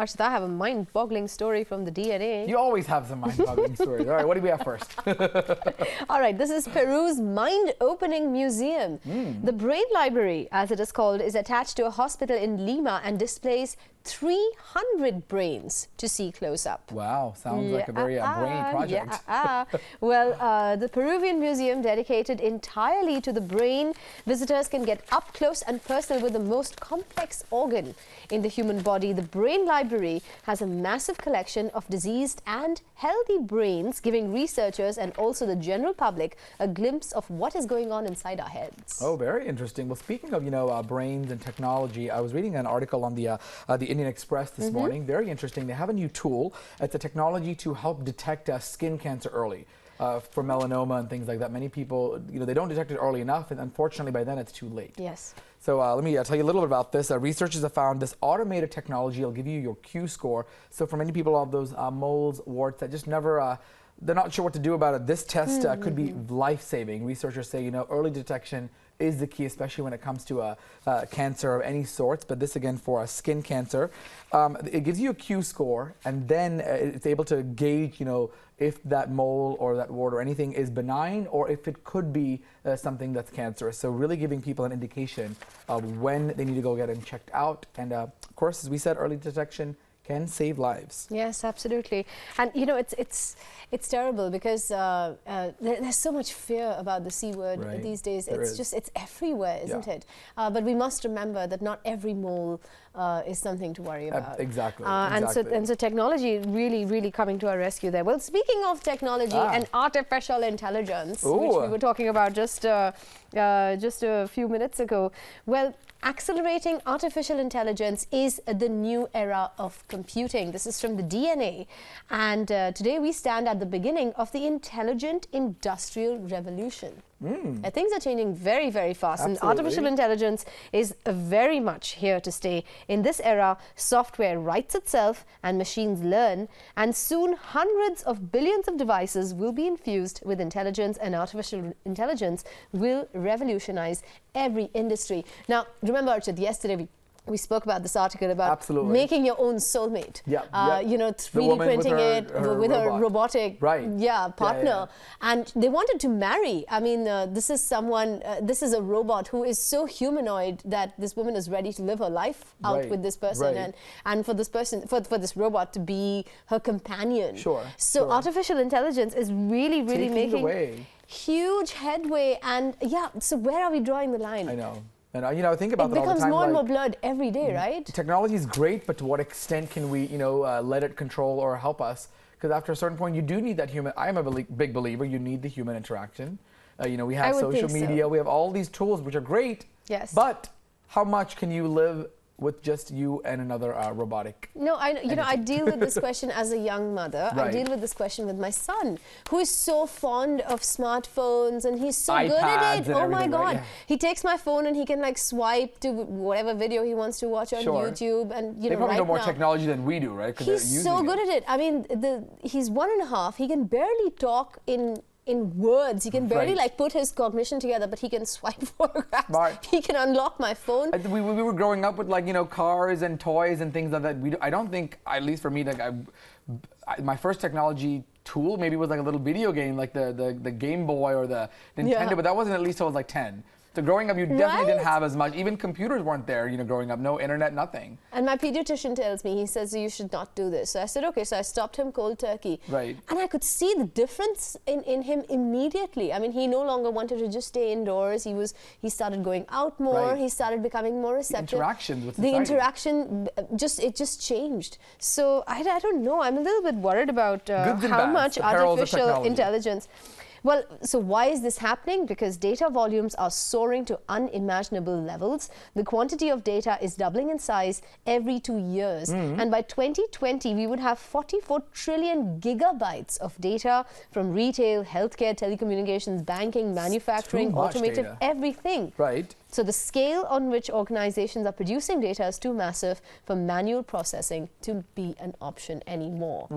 Archith, I have a mind-boggling story from the DNA. You always have some mind-boggling stories. All right, what do we have first? All right, this is Peru's mind-opening museum. The Brain Library, as it is called, is attached to a hospital in Lima and displays 300 brains to see close up. Wow, sounds like a very brain project. Well, the Peruvian museum, dedicated entirely to the brain, visitors can get up close and personal with the most complex organ in the human body. The Brain Library has a massive collection of diseased and healthy brains, giving researchers and also the general public a glimpse of what is going on inside our heads. Oh, very interesting. Well, speaking of, brains and technology, I was reading an article on the Indian Express this morning. Very interesting. They have a new tool. It's a technology to help detect skin cancer early. For melanoma and things like that. Many people, they don't detect it early enough, and unfortunately by then it's too late. Yes. So let me tell you a little bit about this. Researchers have found this automated technology will give you your Q score. So for many people have those moles, warts that just never, they're not sure what to do about it. This test could be life-saving. Researchers say, early detection is the key, especially when it comes to cancer of any sorts, but this again for skin cancer. It gives you a Q score, and then it's able to gauge, if that mole or that wart or anything is benign, or if it could be something that's cancerous. So really giving people an indication of when they need to go get it checked out. And of course, as we said, early detection can save lives. Yes, absolutely. And it's terrible because there's so much fear about the C word these days. It's everywhere, isn't it? But we must remember that not every mole is something to worry about. Exactly. And so technology really coming to our rescue there. Well, speaking of technology and artificial intelligence, which we were talking about just a few minutes ago, well, accelerating artificial intelligence is the new era of computing. This is from the DNA. And today we stand at the beginning of the intelligent industrial revolution. Things are changing very fast. Absolutely. And artificial intelligence is very much here to stay. In this era, software writes itself and machines learn. And soon hundreds of billions of devices will be infused with intelligence, and artificial intelligence will revolutionize every industry. Now, remember, Archith, yesterday we spoke about this article about making your own soulmate. 3D printing it with a robotic partner. And they wanted to marry. I mean, this is someone, this is a robot who is so humanoid that this woman is ready to live her life out with this person and for this person, for this robot to be her companion. So artificial intelligence is really making huge headway. And so where are we drawing the line? I know. And I think about that all the time. It becomes more and more blurred every day, right? Technology is great, but to what extent can we, let it control or help us? Because after a certain point, you do need that human. I am a big believer. You need the human interaction. We have social media. We have all these tools, which are great. Yes. But how much can you live with just you and another robotic? No, I deal with this question as a young mother. I deal with this question with my son, who is so fond of smartphones, and he's so good at it. Oh my God. He takes my phone and he can like swipe to whatever video he wants to watch on YouTube. And they probably know more technology than we do, right? He's so good at it. I mean, he's 1.5. He can barely talk in words. He can barely like put his cognition together, but he can swipe photographs. He can unlock my phone. We were growing up with cars and toys and things like that. I don't think, at least for me, my first technology tool maybe was like a little video game, like the Game Boy or the Nintendo, but that wasn't at least till I was like 10. So growing up, you definitely didn't have as much. Even computers weren't there, growing up. No internet, nothing. And my pediatrician tells me, he says, you should not do this. So I said, okay. So I stopped him cold turkey. And I could see the difference in him immediately. I mean, he no longer wanted to just stay indoors. He started going out more. He started becoming more receptive. The interactions with society. The interaction, it just changed. So I don't know. I'm a little bit worried about how much artificial intelligence. Well, so why is this happening? Because data volumes are soaring to unimaginable levels. The quantity of data is doubling in size every 2 years. And by 2020, we would have 44 trillion gigabytes of data from retail, healthcare, telecommunications, banking, manufacturing, automotive, everything. So the scale on which organizations are producing data is too massive for manual processing to be an option anymore.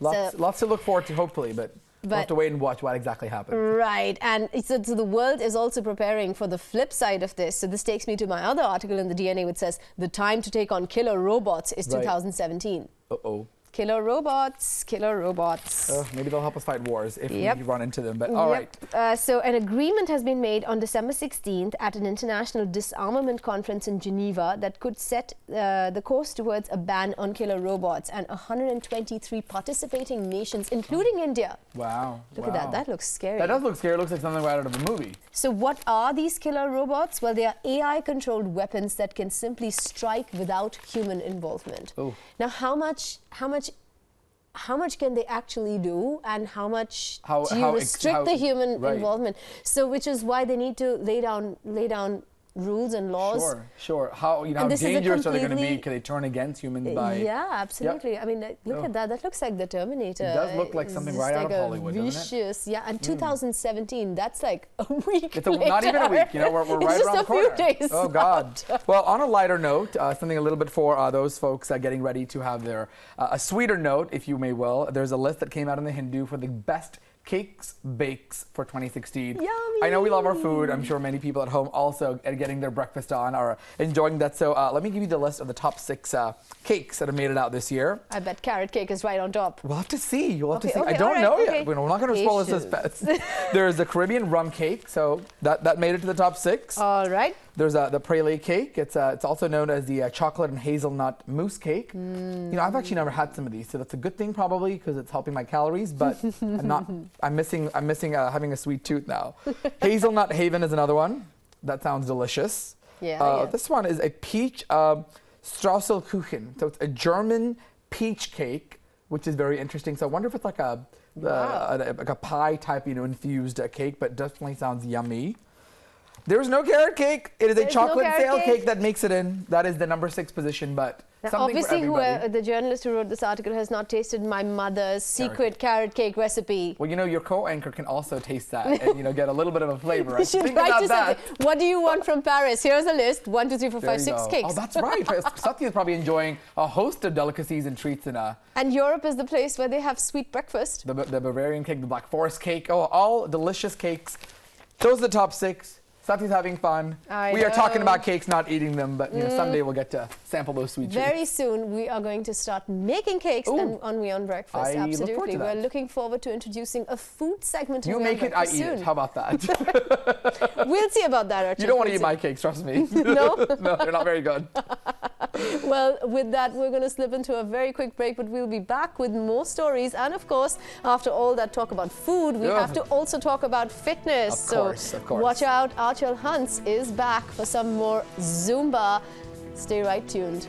Lots to look forward to, hopefully, but We'll have to wait and watch what exactly happens. Right, and so the world is also preparing for the flip side of this. So this takes me to my other article in the DNA, which says the time to take on killer robots is 2017. Uh-oh. Killer robots, killer robots. Maybe they'll help us fight wars if we run into them, but all right. So an agreement has been made on December 16th at an international disarmament conference in Geneva that could set the course towards a ban on killer robots, and 123 participating nations, including India. Wow. Look at that. That looks scary. That does look scary. It looks like something right out of a movie. So what are these killer robots? Well, they are AI-controlled weapons that can simply strike without human involvement. Oh. Now, how much can they actually do, and how much do you restrict the human involvement? So, which is why they need to lay down rules and laws. Sure. How dangerous are they going to be? Can they turn against humans by? Yeah, absolutely. I mean, look at that. That looks like the Terminator. It does look like something right out of Hollywood, doesn't it? Yeah, and 2017. That's like a week. It's not even a week. You know, we're right around the corner. It's just a few days. Oh God. Well, on a lighter note, something a little bit for those folks getting ready to have their a sweeter note, if you may will. There's a list that came out in the Hindu for the best cakes, bakes for 2016. Yummy. I know we love our food. I'm sure many people at home also getting their breakfast on are enjoying that. So let me give you the list of the top 6 cakes that have made it out this year. I bet carrot cake is right on top. We'll have to see. You'll have to see. Okay, I don't know yet. We're not going to spoil the suspense. There's the Caribbean rum cake. So that made it to the top 6. All right. There's the pralé cake. It's also known as the chocolate and hazelnut mousse cake. You know, I've actually never had some of these, so that's a good thing probably because it's helping my calories. But I'm missing having a sweet tooth now. Hazelnut Haven is another one. That sounds delicious. Yeah. This one is a peach Strauselkuchen. So it's a German peach cake, which is very interesting. So I wonder if it's like a pie type, infused cake, but definitely sounds yummy. There's no carrot cake. It is a chocolate sail cake that makes it in. That is the number 6 position, but now, something obviously, for everybody. the journalist who wrote this article has not tasted my mother's secret carrot cake recipe. Well, your co-anchor can also taste that and get a little bit of a flavor. You should write that. What do you want from Paris? Here's a list: 1, 2, 3, 4, 5, 6 cakes. Oh, that's right. Satya is probably enjoying a host of delicacies and treats in And Europe is the place where they have sweet breakfast. The Bavarian cake, the Black Forest cake. Oh, all delicious cakes. Those are the top 6. Satya's having fun. We are talking about cakes, not eating them, but someday we'll get to sample those sweet treats. Very soon we are going to start making cakes on WION Breakfast. Absolutely. Look forward to that. We're looking forward to introducing a food segment. You make it, I eat it. How about that? We'll see about that, Archith. You don't want to eat my cakes, trust me. No? No, they're not very good. Well, with that, we're going to slip into a very quick break, but we'll be back with more stories. And of course, after all that talk about food, we have to also talk about fitness. Of course. Watch out, Archith Hunts is back for some more Zumba. Stay right tuned.